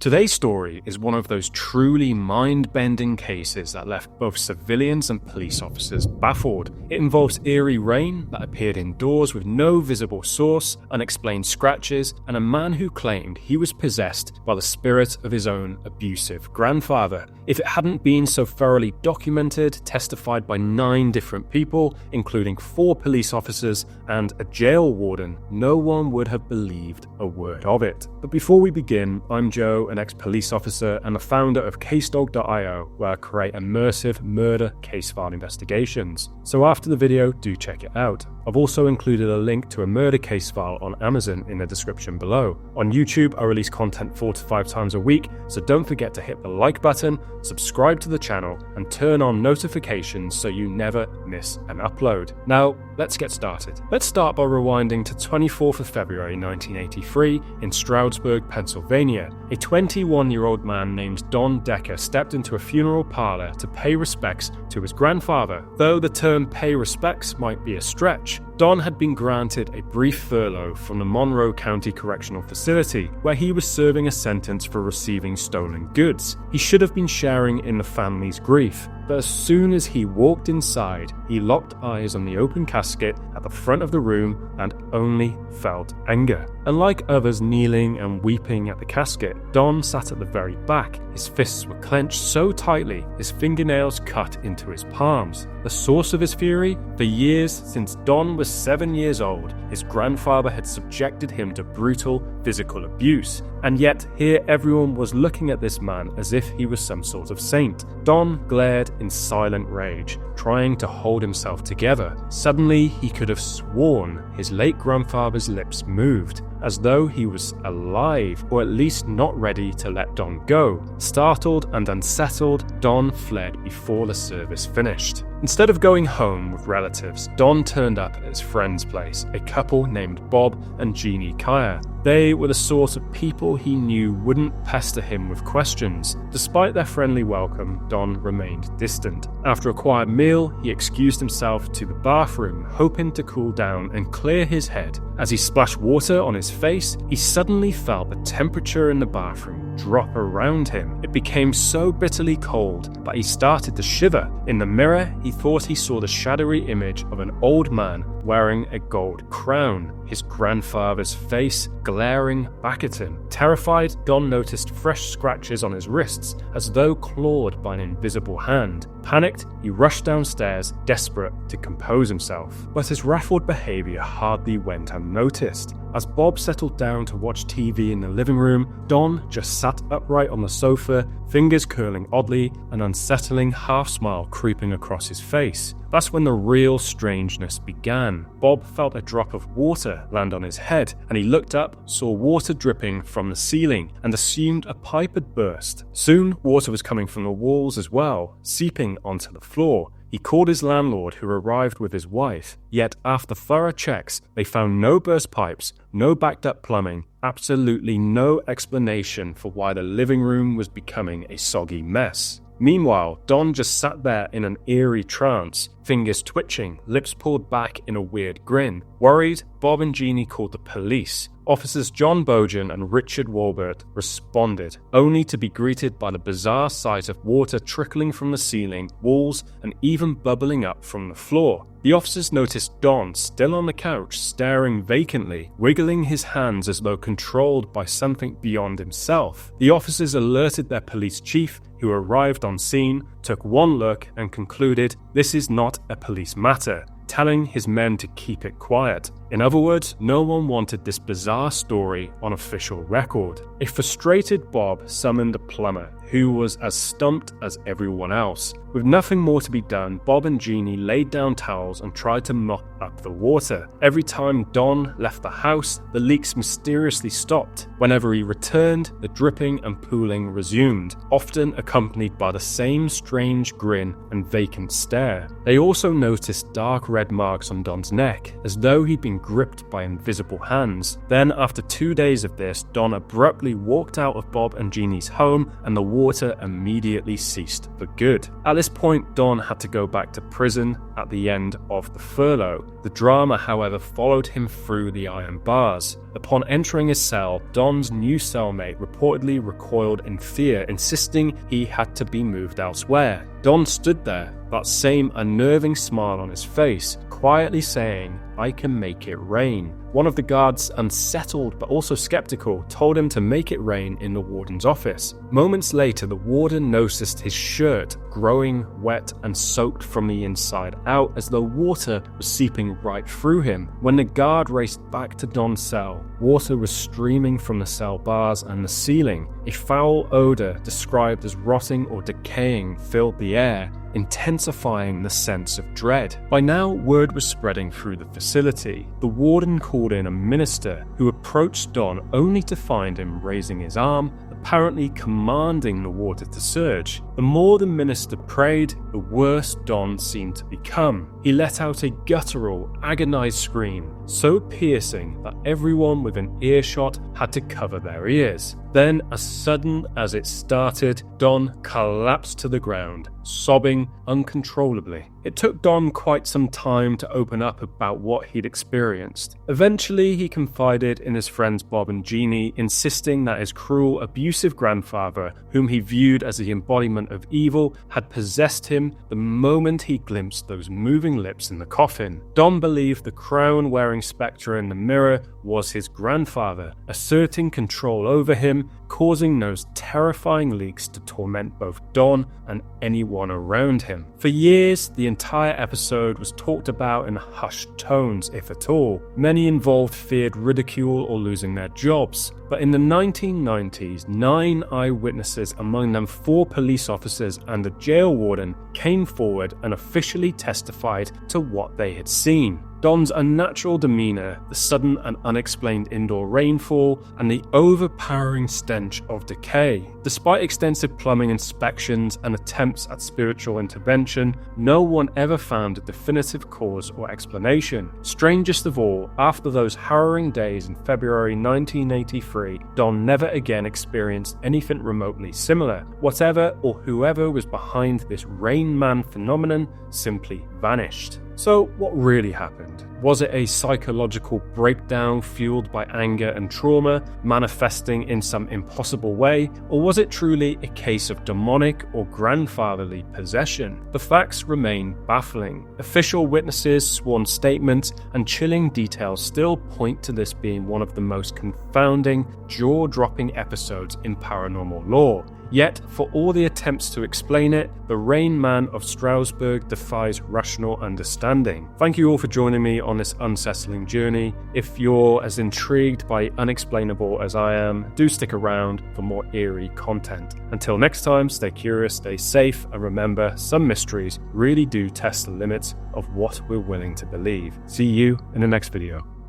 Today's story is one of those truly mind-bending cases that left both civilians and police officers baffled. It involves eerie rain that appeared indoors with no visible source, unexplained scratches, and a man who claimed he was possessed by the spirit of his own abusive grandfather. If it hadn't been so thoroughly documented, testified by 9 different people, including 4 police officers and a jail warden, no one would have believed a word of it. But before we begin, I'm Joe, an ex-police officer and the founder of CaseDog.io, where I create immersive murder case file investigations. So after the video, do check it out. I've also included a link to a murder case file on Amazon in the description below. On YouTube, I release content 4 to 5 times a week, so don't forget to hit the like button, subscribe to the channel, and turn on notifications so you never miss an upload. Now, let's get started. Let's start by rewinding to 24th of February 1983 in Stroudsburg, Pennsylvania. A 21-year-old man named Don Decker stepped into a funeral parlor to pay respects to his grandfather. Though the term pay respects might be a stretch, Don had been granted a brief furlough from the Monroe County Correctional Facility, where he was serving a sentence for receiving stolen goods. He should have been sharing in the family's grief, but as soon as he walked inside, he locked eyes on the open casket at the front of the room and only felt anger. Unlike others kneeling and weeping at the casket, Don sat at the very back. His fists were clenched so tightly, his fingernails cut into his palms. The source of his fury? For years, since Don was 7 years old, his grandfather had subjected him to brutal physical abuse, and yet here everyone was looking at this man as if he was some sort of saint. Don glared in silent rage, trying to hold himself together. Suddenly, he could have sworn his late grandfather's lips moved, as though he was alive, or at least not ready to let Don go. Startled and unsettled, Don fled before the service finished. Instead of going home with relatives, Don turned up at his friend's place, a couple named Bob and Jeannie Kyer. They were the sort of people he knew wouldn't pester him with questions. Despite their friendly welcome, Don remained distant. After a quiet meal, he excused himself to the bathroom, hoping to cool down and clear his head. As he splashed water on his face, he suddenly felt the temperature in the bathroom drop around him. It became so bitterly cold that he started to shiver. In the mirror, he thought he saw the shadowy image of an old man wearing a gold crown, his grandfather's face glaring back at him. Terrified, Don noticed fresh scratches on his wrists, as though clawed by an invisible hand. Panicked, he rushed downstairs, desperate to compose himself. But his ruffled behavior hardly went unnoticed. As Bob settled down to watch TV in the living room, Don just sat upright on the sofa, fingers curling oddly, an unsettling half-smile creeping across his face. That's when the real strangeness began. Bob felt a drop of water land on his head, and he looked up, saw water dripping from the ceiling, and assumed a pipe had burst. Soon, water was coming from the walls as well, seeping onto the floor. He called his landlord, who arrived with his wife. Yet, after thorough checks, they found no burst pipes, no backed-up plumbing, absolutely no explanation for why the living room was becoming a soggy mess. Meanwhile, Don just sat there in an eerie trance, fingers twitching, lips pulled back in a weird grin. Worried, Bob and Jeannie called the police. Officers John Bojan and Richard Walbert responded, only to be greeted by the bizarre sight of water trickling from the ceiling, walls, and even bubbling up from the floor. The officers noticed Don still on the couch, staring vacantly, wiggling his hands as though controlled by something beyond himself. The officers alerted their police chief, who arrived on scene, took one look, and concluded this is not a police matter, telling his men to keep it quiet. In other words, no one wanted this bizarre story on official record. A frustrated Bob summoned a plumber, who was as stumped as everyone else. With nothing more to be done, Bob and Jeannie laid down towels and tried to mop up the water. Every time Don left the house, the leaks mysteriously stopped. Whenever he returned, the dripping and pooling resumed, often accompanied by the same strange grin and vacant stare. They also noticed dark red marks on Don's neck, as though he'd been gripped by invisible hands. Then, after 2 days of this, Don abruptly walked out of Bob and Jeannie's home and the water immediately ceased for good. At this point, Don had to go back to prison at the end of the furlough. The drama, however, followed him through the iron bars. Upon entering his cell, Don's new cellmate reportedly recoiled in fear, insisting he had to be moved elsewhere. Don stood there, that same unnerving smile on his face, quietly saying, "I can make it rain." One of the guards, unsettled but also skeptical, told him to make it rain in the warden's office. Moments later, the warden noticed his shirt growing wet and soaked from the inside out as though water was seeping right through him. When the guard raced back to Don's cell, water was streaming from the cell bars and the ceiling. A foul odor described as rotting or decaying filled the air, intensifying the sense of dread. By now, word was spreading through the facility. The warden called in a minister who approached Don only to find him raising his arm, apparently commanding the water to surge. The more the minister prayed, the worse Don seemed to become. He let out a guttural, agonized scream, so piercing that everyone within earshot had to cover their ears. Then, as sudden as it started, Don collapsed to the ground, sobbing uncontrollably. It took Don quite some time to open up about what he'd experienced. Eventually, he confided in his friends Bob and Jeannie, insisting that his cruel, abusive grandfather, whom he viewed as the embodiment of evil, had possessed him the moment he glimpsed those moving lips in the coffin. Don believed the crown-wearing spectre in the mirror was his grandfather, asserting control over him, causing those terrifying leaks to torment both Don and anyone around him. For years, the entire episode was talked about in hushed tones, if at all. Many involved feared ridicule or losing their jobs. But in the 1990s, 9 eyewitnesses, among them 4 police officers and a jail warden, came forward and officially testified to what they had seen. Don's unnatural demeanor, the sudden and unexplained indoor rainfall, and the overpowering stench of decay. Despite extensive plumbing inspections and attempts at spiritual intervention, no one ever found a definitive cause or explanation. Strangest of all, after those harrowing days in February 1983, Don never again experienced anything remotely similar. Whatever or whoever was behind this Rain Man phenomenon simply vanished. So, what really happened? Was it a psychological breakdown fueled by anger and trauma, manifesting in some impossible way, or was it truly a case of demonic or grandfatherly possession? The facts remain baffling. Official witnesses, sworn statements, and chilling details still point to this being one of the most confounding, jaw-dropping episodes in paranormal lore. Yet, for all the attempts to explain it, the Rain Man of Stroudsburg defies rational understanding. Thank you all for joining me on this unsettling journey. If you're as intrigued by Unexplainable as I am, do stick around for more eerie content. Until next time, stay curious, stay safe, and remember, some mysteries really do test the limits of what we're willing to believe. See you in the next video.